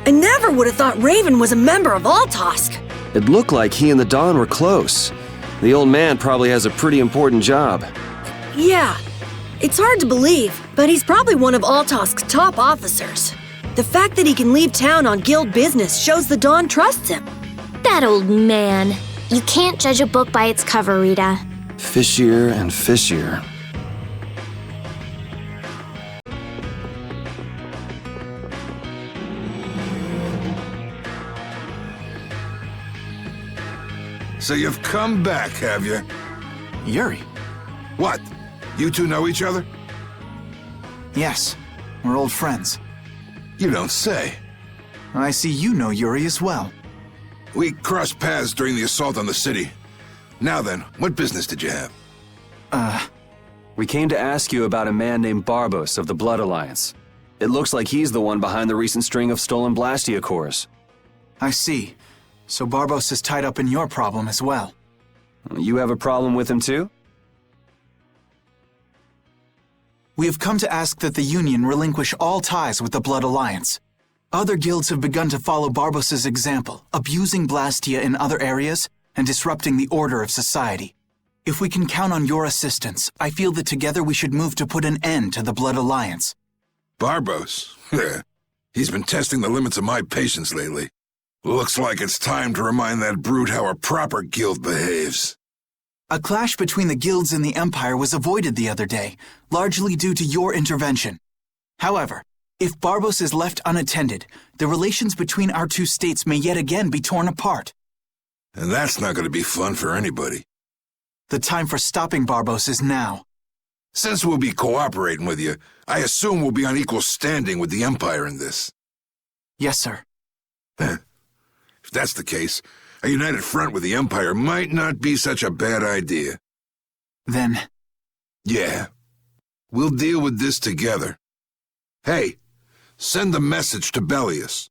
I never would have thought Raven was a member of Altosk. It looked like he and the Don were close. The old man probably has a pretty important job. Yeah, it's hard to believe, but he's probably one of Altosk's top officers. The fact that he can leave town on guild business shows the Don trusts him. That old man. You can't judge a book by its cover, Rita. Fishier and fishier. So you've come back, have you? Yuri? What? You two know each other? Yes, we're old friends. You don't say. I see you know Yuri as well. We crossed paths during the assault on the city. Now then, what business did you have? We came to ask you about a man named Barbos of the Blood Alliance. It looks like he's the one behind the recent string of stolen Blastia cores. I see. So Barbos is tied up in your problem as well. You have a problem with him too? We have come to ask that the Union relinquish all ties with the Blood Alliance. Other guilds have begun to follow Barbos' example, abusing Blastia in other areas and disrupting the order of society. If we can count on your assistance, I feel that together we should move to put an end to the Blood Alliance. Barbos? He's been testing the limits of my patience lately. Looks like it's time to remind that brute how a proper guild behaves. A clash between the guilds and the Empire was avoided the other day, largely due to your intervention. However, if Barbos is left unattended, the relations between our two states may yet again be torn apart. And that's not going to be fun for anybody. The time for stopping Barbos is now. Since we'll be cooperating with you, I assume we'll be on equal standing with the Empire in this. Yes, sir. If that's the case, a united front with the Empire might not be such a bad idea. Then... Yeah. We'll deal with this together. Hey, send a message to Bellius.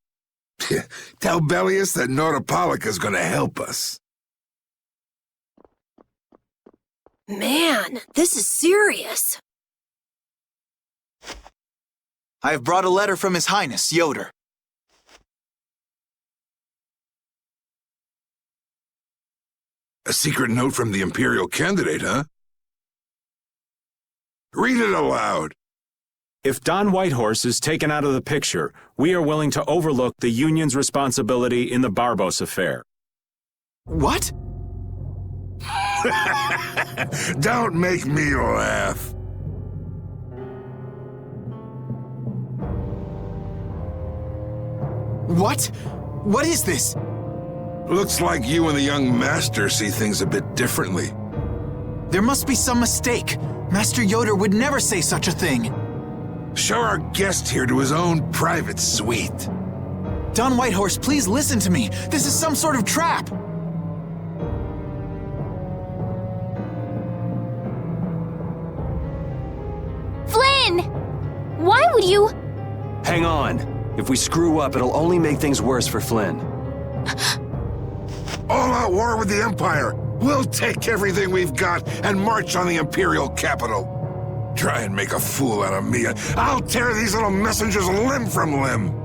Tell Bellius that Nordopolica's gonna help us. Man, this is serious. I have brought a letter from His Highness, Yoder. A secret note from the Imperial candidate, huh? Read it aloud. If Don Whitehorse is taken out of the picture, we are willing to overlook the Union's responsibility in the Barbos affair. What? Don't make me laugh. What? What is this? Looks like you and the young master see things a bit differently. There must be some mistake. Master Yoder would never say such a thing. Show our guest here to his own private suite. Don Whitehorse, please listen to me. This is some sort of trap. Flynn! Why would you... Hang on. If we screw up, it'll only make things worse for Flynn. All-out war with the Empire. We'll take everything we've got and march on the Imperial capital. Try and make a fool out of me, and I'll tear these little messengers limb from limb.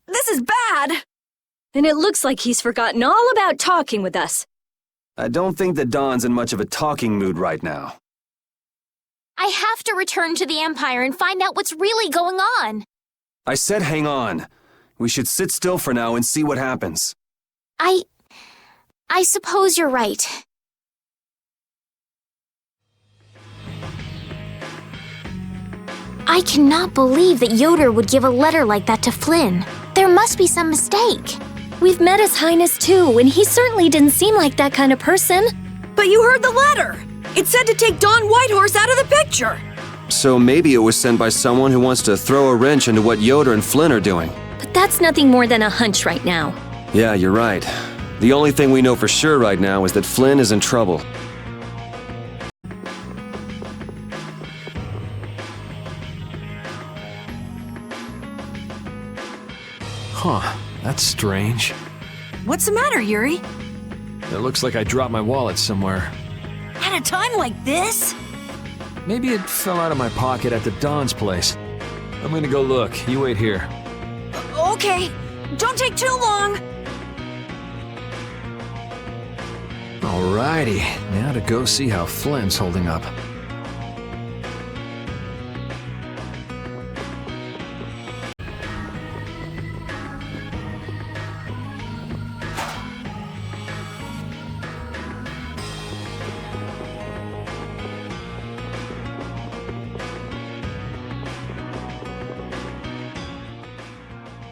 This is bad! And it looks like he's forgotten all about talking with us. I don't think that Don's in much of a talking mood right now. I have to return to the Empire and find out what's really going on. I said hang on. We should sit still for now and see what happens. I suppose you're right. I cannot believe that Yoder would give a letter like that to Flynn. There must be some mistake. We've met His Highness too, and he certainly didn't seem like that kind of person. But you heard the letter! It said to take Don Whitehorse out of the picture! So maybe it was sent by someone who wants to throw a wrench into what Yoder and Flynn are doing. But that's nothing more than a hunch right now. Yeah, you're right. The only thing we know for sure right now is that Flynn is in trouble. Huh. That's strange. What's the matter, Yuri? It looks like I dropped my wallet somewhere. At a time like this? Maybe it fell out of my pocket at the Don's place. I'm gonna go look. You wait here. Okay. Don't take too long. Alrighty, now to go see how Flynn's holding up.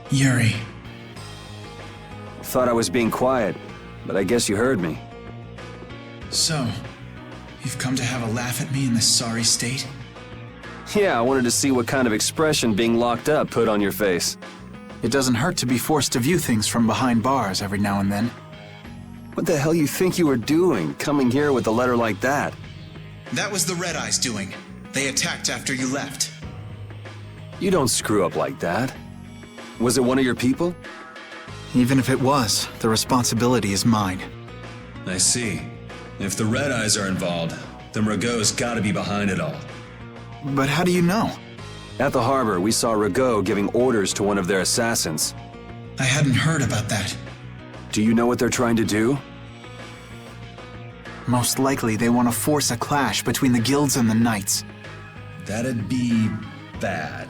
Yuri. Thought I was being quiet, but I guess you heard me. So, you've come to have a laugh at me in this sorry state? Yeah, I wanted to see what kind of expression being locked up put on your face. It doesn't hurt to be forced to view things from behind bars every now and then. What the hell you think you were doing, coming here with a letter like that? That was the Red Eyes doing. They attacked after you left. You don't screw up like that. Was it one of your people? Even if it was, the responsibility is mine. I see. If the Red Eyes are involved, then Rago's gotta be behind it all. But how do you know? At the harbor, we saw Rago giving orders to one of their assassins. I hadn't heard about that. Do you know what they're trying to do? Most likely they want to force a clash between the guilds and the knights. That'd be bad.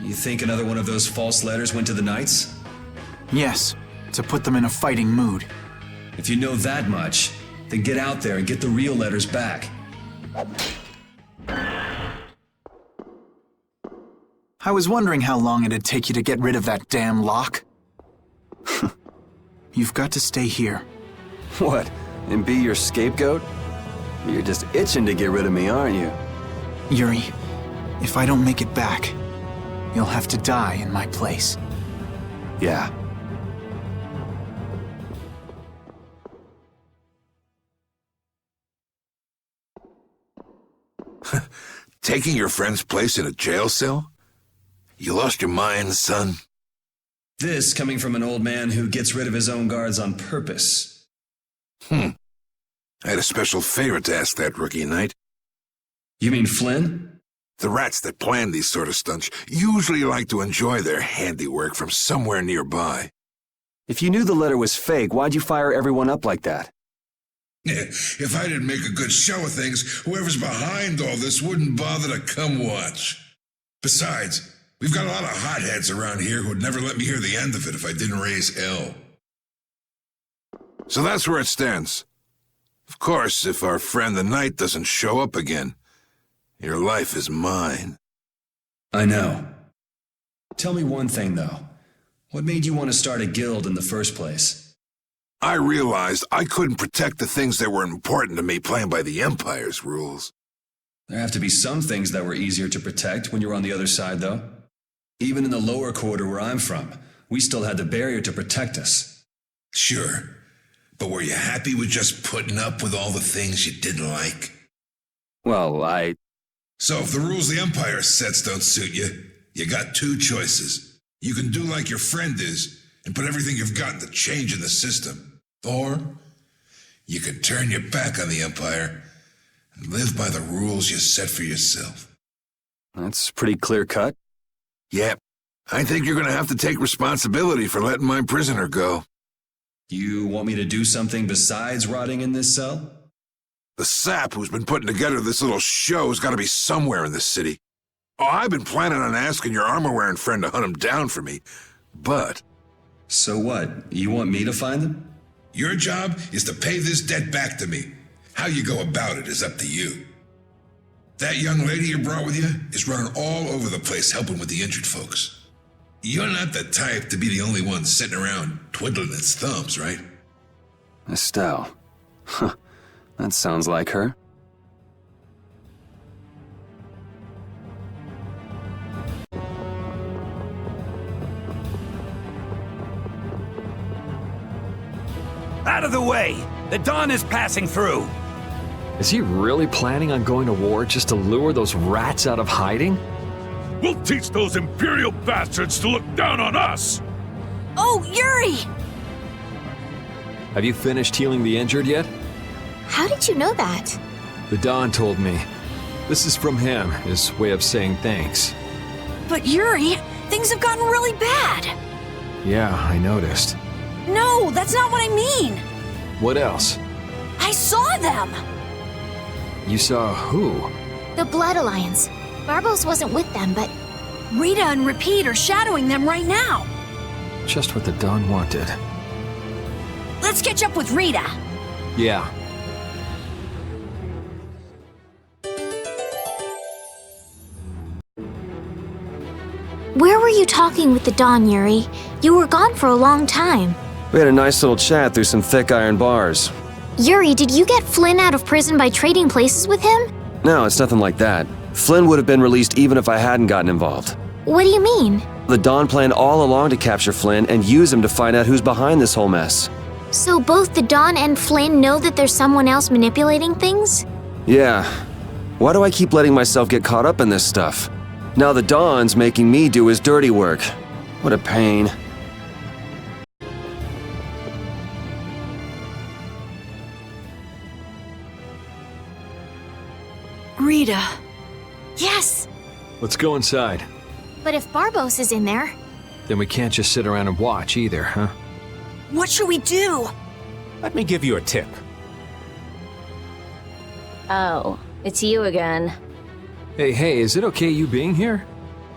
You think another one of those false letters went to the Knights? Yes, to put them in a fighting mood. If you know that much, then get out there and get the real letters back. I was wondering how long it'd take you to get rid of that damn lock. You've got to stay here. What, and be your scapegoat? You're just itching to get rid of me, aren't you? Yuri, if I don't make it back, you'll have to die in my place. Yeah. Taking your friend's place in a jail cell? You lost your mind, son? This coming from an old man who gets rid of his own guards on purpose. I had a special favor to ask that rookie knight. You mean Flynn? The rats that plan these sort of stunts usually like to enjoy their handiwork from somewhere nearby. If you knew the letter was fake, why'd you fire everyone up like that? If I didn't make a good show of things, whoever's behind all this wouldn't bother to come watch. Besides, we've got a lot of hotheads around here who'd never let me hear the end of it if I didn't raise hell. So that's where it stands. Of course, if our friend the knight doesn't show up again, your life is mine. I know. Tell me one thing, though. What made you want to start a guild in the first place? I realized I couldn't protect the things that were important to me playing by the Empire's rules. There have to be some things that were easier to protect when you were on the other side, though. Even in the lower quarter where I'm from, we still had the barrier to protect us. Sure. But were you happy with just putting up with all the things you didn't like? Well, So if the rules the Empire sets don't suit you, you got two choices. You can do like your friend is and put everything you've got into change in the system. Or you can turn your back on the Empire and live by the rules you set for yourself. that's pretty clear-cut. Yep. I think you're going to have to take responsibility for letting my prisoner go. You want me to do something besides rotting in this cell? The sap who's been putting together this little show's got to be somewhere in this city. Oh, I've been planning on asking your armor-wearing friend to hunt him down for me, but... So what? You want me to find them? Your job is to pay this debt back to me. How you go about it is up to you. That young lady you brought with you is running all over the place helping with the injured folks. You're not the type to be the only one sitting around twiddling its thumbs, right? Estelle. Huh. That sounds like her. Out of the way! The Dawn is passing through! Is he really planning on going to war just to lure those rats out of hiding? We'll teach those Imperial bastards to look down on us! Oh, Yuri! Have you finished healing the injured yet? How did you know that? The Don told me. This is from him, his way of saying thanks. But Yuri, things have gotten really bad. Yeah, I noticed. No, that's not what I mean. What else? I saw them. You saw who? The Blood Alliance. Barbos wasn't with them, but Rita and Repeat are shadowing them right now. Just what the Don wanted. Let's catch up with Rita. Yeah. where were you talking with the Don, Yuri? You were gone for a long time. We had a nice little chat through some thick iron bars. Yuri, did you get Flynn out of prison by trading places with him? No, it's nothing like that. Flynn would have been released even if I hadn't gotten involved. What do you mean? The Don planned all along to capture Flynn and use him to find out who's behind this whole mess. So both the Don and Flynn know that there's someone else manipulating things? Yeah. Why do I keep letting myself get caught up in this stuff? Now the Don's making me do his dirty work. What a pain. Rita. Yes! Let's go inside. But if Barbos is in there... Then we can't just sit around and watch either, huh? What should we do? Let me give you a tip. Oh, it's you again. Hey, is it okay you being here?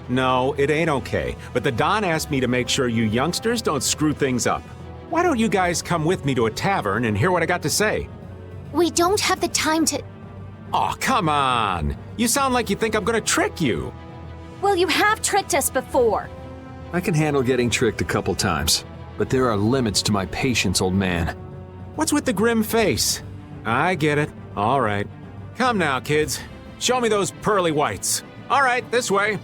No, it ain't okay. But the Don asked me to make sure you youngsters don't screw things up. Why don't you guys come with me to a tavern and hear what I got to say? We don't have the time to... Oh, come on! You sound like you think I'm gonna trick you. Well, you have tricked us before. I can handle getting tricked a couple times, but there are limits to my patience, old man. What's with the grim face? I get it. All right. Come now, kids. Show me those pearly whites. All right, this way.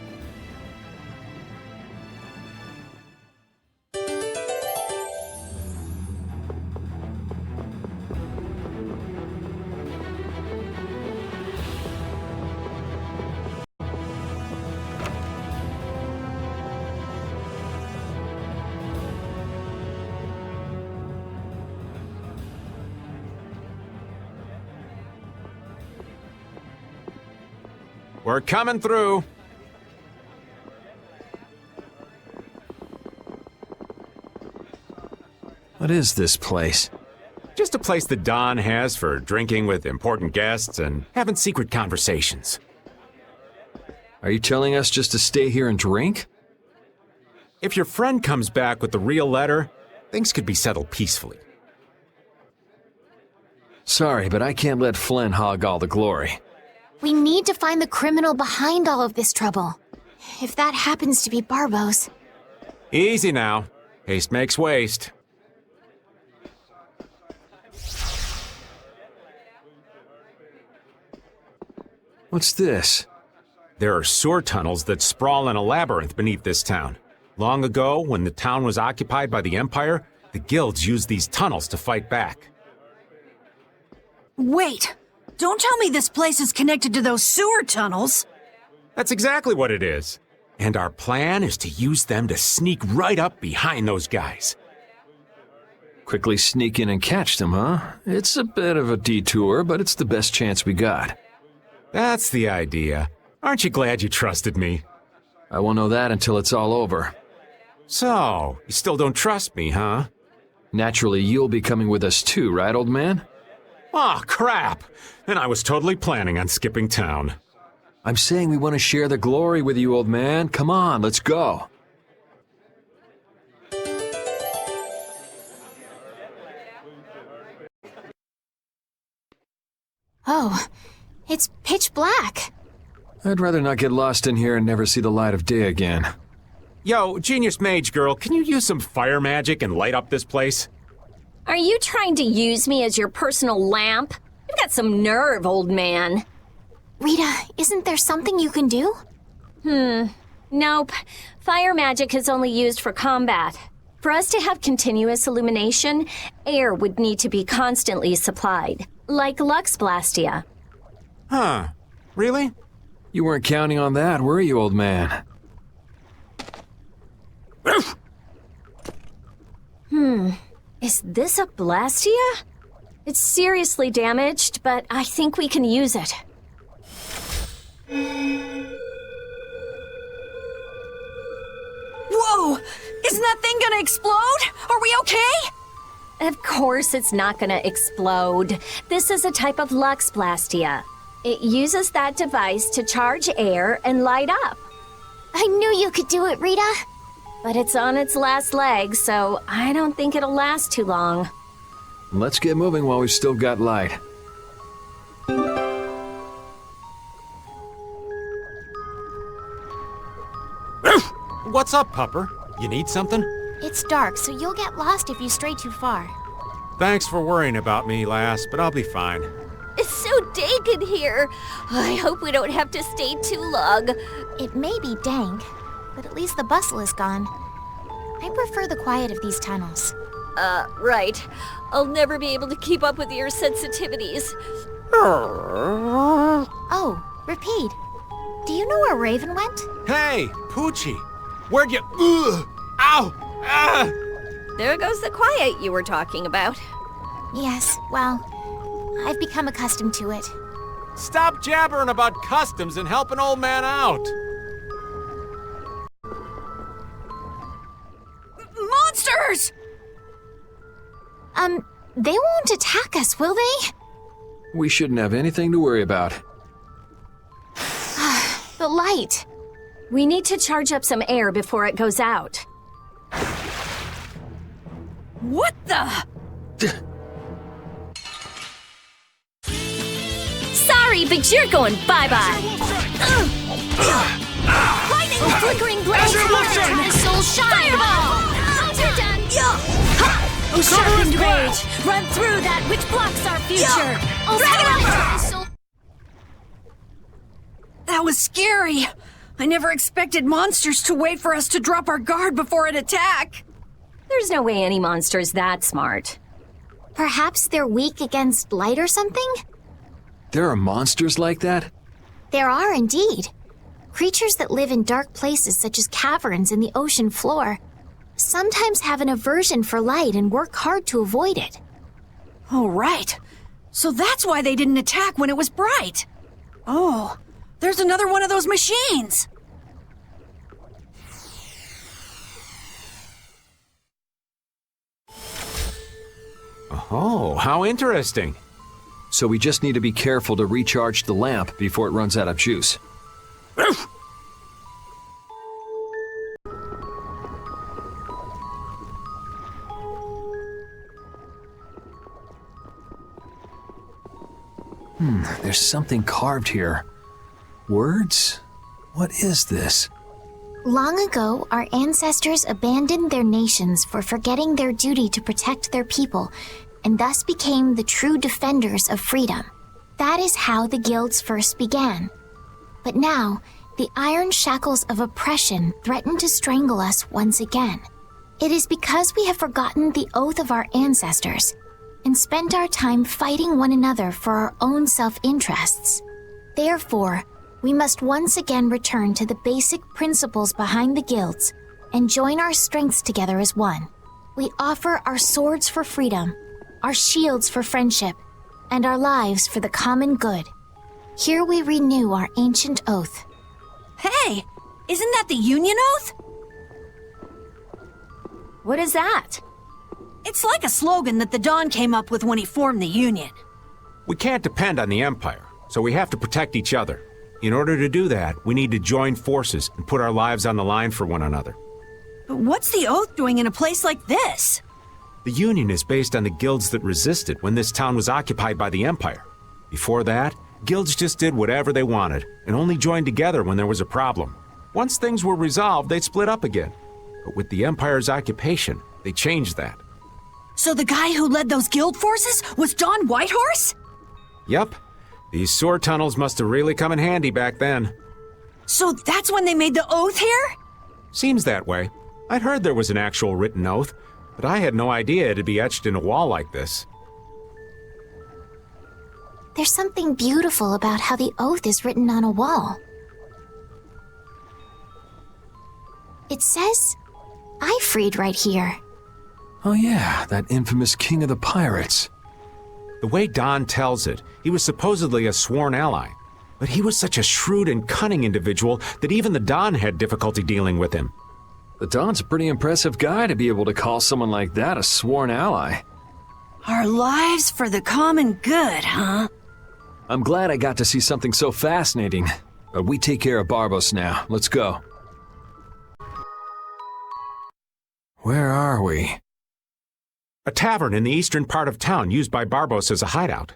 We're coming through. What is this place? Just a place the Don has for drinking with important guests and having secret conversations. Are you telling us just to stay here and drink? If your friend comes back with the real letter, things could be settled peacefully. Sorry, but I can't let Flynn hog all the glory. We need to find the criminal behind all of this trouble. If that happens to be Barbos... Easy now. Haste makes waste. What's this? There are sewer tunnels that sprawl in a labyrinth beneath this town. Long ago, when the town was occupied by the Empire, the guilds used these tunnels to fight back. Wait! Don't tell me this place is connected to those sewer tunnels! That's exactly what it is. And our plan is to use them to sneak right up behind those guys. Quickly sneak in and catch them, huh? It's a bit of a detour, but it's the best chance we got. That's the idea. Aren't you glad you trusted me? I won't know that until it's all over. So, you still don't trust me, huh? Naturally, you'll be coming with us too, right, old man? Aw, crap! And I was totally planning on skipping town. I'm saying we want to share the glory with you, old man. Come on, let's go. Oh, it's pitch black. I'd rather not get lost in here and never see the light of day again. Yo, Genius Mage Girl, can you use some fire magic and light up this place? Are you trying to use me as your personal lamp? You've got some nerve, old man. Rita, isn't there something you can do? Nope. Fire magic is only used for combat. For us to have continuous illumination, air would need to be constantly supplied, like Lux Blastia. Huh. Really? You weren't counting on that, were you, old man? Is this a Blastia? It's seriously damaged, but I think we can use it. Whoa! Isn't that thing gonna explode? Are we okay? Of course it's not gonna explode. This is a type of Lux Blastia. It uses that device to charge air and light up. I knew you could do it, Rita. But it's on its last leg, so I don't think it'll last too long. Let's get moving while we've still got light. What's up, Pupper? You need something? It's dark, so you'll get lost if you stray too far. Thanks for worrying about me, lass, but I'll be fine. It's so dank in here. I hope we don't have to stay too long. It may be dank, but at least the bustle is gone. I prefer the quiet of these tunnels. Right. I'll never be able to keep up with your sensitivities. Oh, Repeat. Do you know where Raven went? Hey, Poochie! Where'd you... Ugh! Ow! Ah! There goes the quiet you were talking about. Yes, well, I've become accustomed to it. Stop jabbering about customs and help an old man out! Monsters! They won't attack us, will they? We shouldn't have anything to worry about. The light. We need to charge up some air before it goes out. What the? Sorry, but you're going bye-bye. Lightning flickering blades from the soul shine. Fireball! You're done. Sharpened rage! Run through that which blocks our future! That was scary. I never expected monsters to wait for us to drop our guard before an attack. There's no way any monster's that smart. Perhaps they're weak against light or something? There are monsters like that? There are indeed. Creatures that live in dark places such as caverns in the ocean floor sometimes have an aversion for light and work hard to avoid it. Oh, right. So that's why they didn't attack when it was bright. Oh, there's another one of those machines. Oh, how interesting. So we just need to be careful to recharge the lamp before it runs out of juice. There's something carved here. Words? What is this? Long ago, our ancestors abandoned their nations for forgetting their duty to protect their people, and thus became the true defenders of freedom. That is how the guilds first began. But now, the iron shackles of oppression threaten to strangle us once again. It is because we have forgotten the oath of our ancestors and spent our time fighting one another for our own self-interests. Therefore, we must once again return to the basic principles behind the guilds and join our strengths together as one. We offer our swords for freedom, our shields for friendship, and our lives for the common good. Here we renew our ancient oath. Hey, isn't that the Union Oath? What is that? It's like a slogan that the Don came up with when he formed the Union. We can't depend on the Empire, so we have to protect each other. In order to do that, we need to join forces and put our lives on the line for one another. But what's the Oath doing in a place like this? The Union is based on the guilds that resisted when this town was occupied by the Empire. Before that, guilds just did whatever they wanted and only joined together when there was a problem. Once things were resolved, they'd split up again. But with the Empire's occupation, they changed that. So the guy who led those guild forces was Don Whitehorse? Yep. These sewer tunnels must have really come in handy back then. So that's when they made the Oath here? Seems that way. I'd heard there was an actual written oath, but I had no idea it'd be etched in a wall like this. There's something beautiful about how the oath is written on a wall. It says, "I freed" right here. Oh yeah, that infamous king of the pirates. The way Don tells it, he was supposedly a sworn ally. But he was such a shrewd and cunning individual that even the Don had difficulty dealing with him. The Don's a pretty impressive guy to be able to call someone like that a sworn ally. Our lives for the common good, huh? I'm glad I got to see something so fascinating. But we take care of Barbos now. Let's go. Where are we? A tavern in the eastern part of town used by Barbos as a hideout.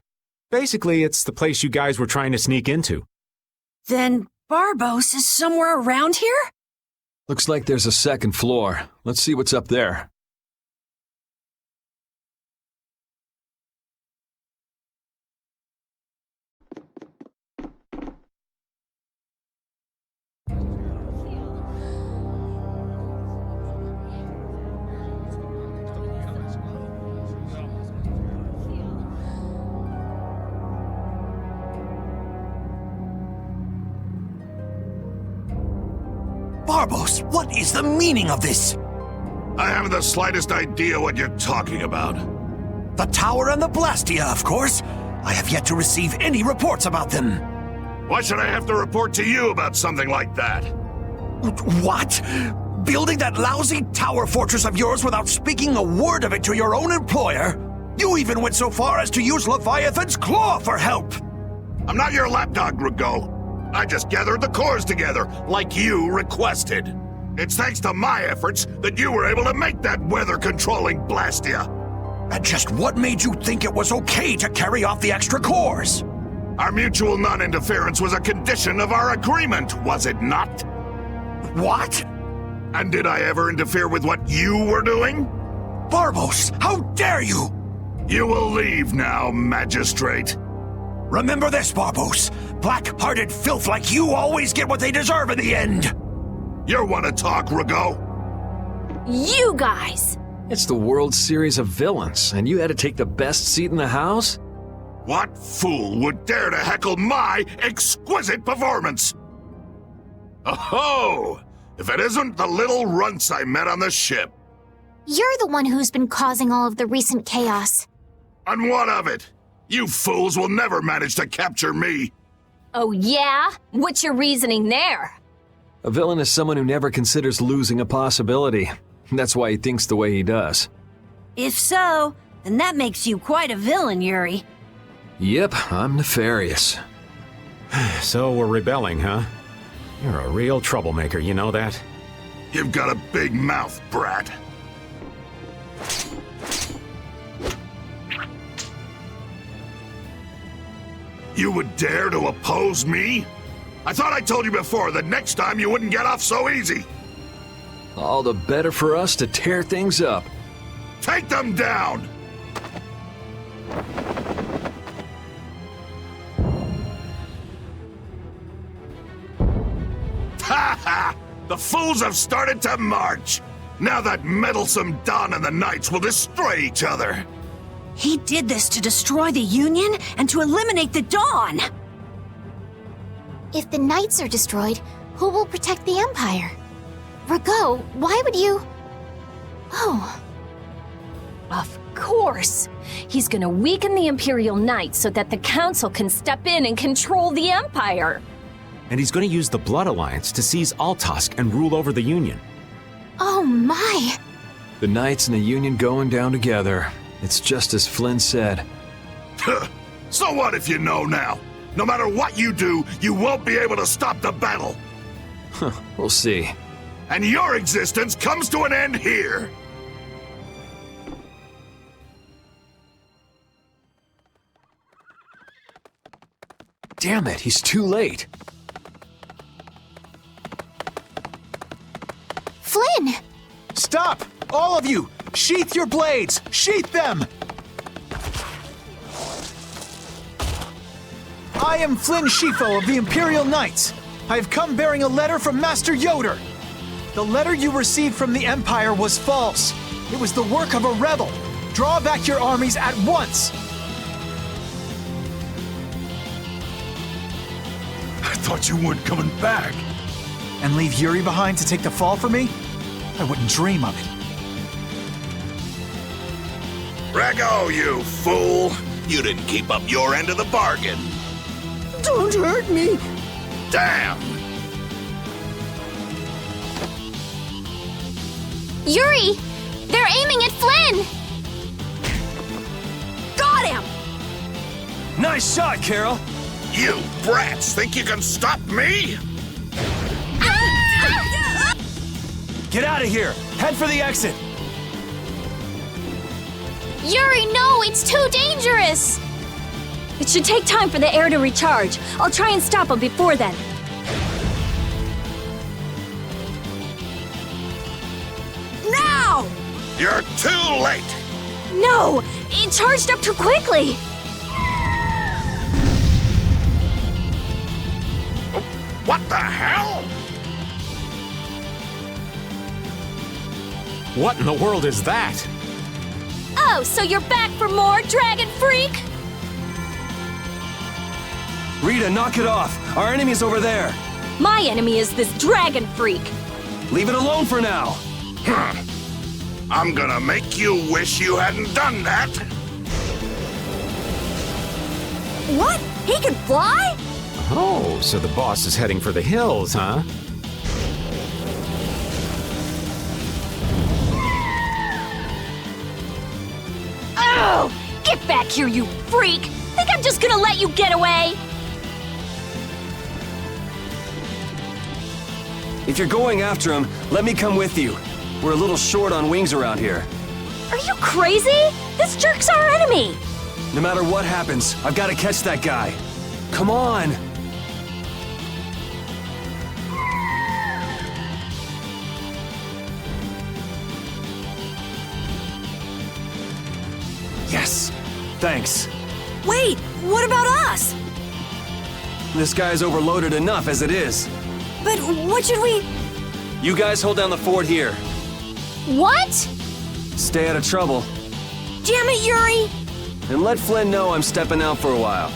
Basically, it's the place you guys were trying to sneak into. Then Barbos is somewhere around here? Looks like there's a second floor. Let's see what's up there. Barbos, what is the meaning of this? I haven't the slightest idea what you're talking about. The tower and the Blastia, of course. I have yet to receive any reports about them. Why should I have to report to you about something like that? What? Building that lousy tower fortress of yours without speaking a word of it to your own employer? You even went so far as to use Leviathan's claw for help! I'm not your lapdog, Rigaud. I just gathered the cores together, like you requested. It's thanks to my efforts that you were able to make that weather-controlling Blastia. And just what made you think it was okay to carry off the extra cores? Our mutual non-interference was a condition of our agreement, was it not? What? And did I ever interfere with what you were doing? Barbos, how dare you! You will leave now, Magistrate. Remember this, Barbos. Black-hearted filth like you always get what they deserve in the end. You want to talk, Rigaud? You guys! It's the World Series of Villains, and you had to take the best seat in the house? What fool would dare to heckle my exquisite performance? Oh, if it isn't the little runts I met on the ship. You're the one who's been causing all of the recent chaos. And what of it? You fools will never manage to capture me. Oh yeah? What's your reasoning there? A villain is someone who never considers losing a possibility. That's why he thinks the way he does. If so, then that makes you quite a villain, Yuri. Yep, I'm nefarious. So we're rebelling, huh? You're a real troublemaker, you know that? You've got a big mouth, brat. You would dare to oppose me? I thought I told you before that next time you wouldn't get off so easy. All the better for us to tear things up. Take them down! Ha ha! The fools have started to march! Now that meddlesome Don and the Knights will destroy each other! He did this to destroy the Union and to eliminate the Dawn! If the Knights are destroyed, who will protect the Empire? Rigaud, why would you... Oh. Of course! He's gonna weaken the Imperial Knights so that the Council can step in and control the Empire! And he's going to use the Blood Alliance to seize Altosk and rule over the Union. Oh my! The Knights and the Union going down together. It's just as Flynn said. So what if you know now? No matter what you do, you won't be able to stop the battle. We'll see. And your existence comes to an end here. Damn it, he's too late. Flynn! Stop! All of you! Sheath your blades! Sheath them! I am Flynn Shifo of the Imperial Knights. I have come bearing a letter from Master Yoder. The letter you received from the Empire was false. It was the work of a rebel. Draw back your armies at once! I thought you weren't coming back. And leave Yuri behind to take the fall for me? I wouldn't dream of it. Rego, you fool! You didn't keep up your end of the bargain. Don't hurt me! Damn! Yuri! They're aiming at Flynn! Got him! Nice shot, Carol! You brats think you can stop me? Get out of here! Head for the exit! Yuri, no! It's too dangerous! It should take time for the air to recharge. I'll try and stop him before then. Now! You're too late! No! It charged up too quickly! What the hell? What in the world is that? Oh, so you're back for more, Dragon Freak? Rita, knock it off! Our enemy's over there! My enemy is this Dragon Freak. Leave it alone for now! I'm gonna make you wish you hadn't done that! What? He can fly? Oh, so the boss is heading for the hills, huh? Oh! Get back here, you freak! Think I'm just gonna let you get away? If you're going after him, let me come with you. We're a little short on wings around here. Are you crazy? This jerk's our enemy! No matter what happens, I've got to catch that guy. Come on! Yes! Thanks. Wait, what about us? This guy's overloaded enough as it is. But what should we... You guys hold down the fort here. What? Stay out of trouble. Damn it, Yuri! And let Flynn know I'm stepping out for a while.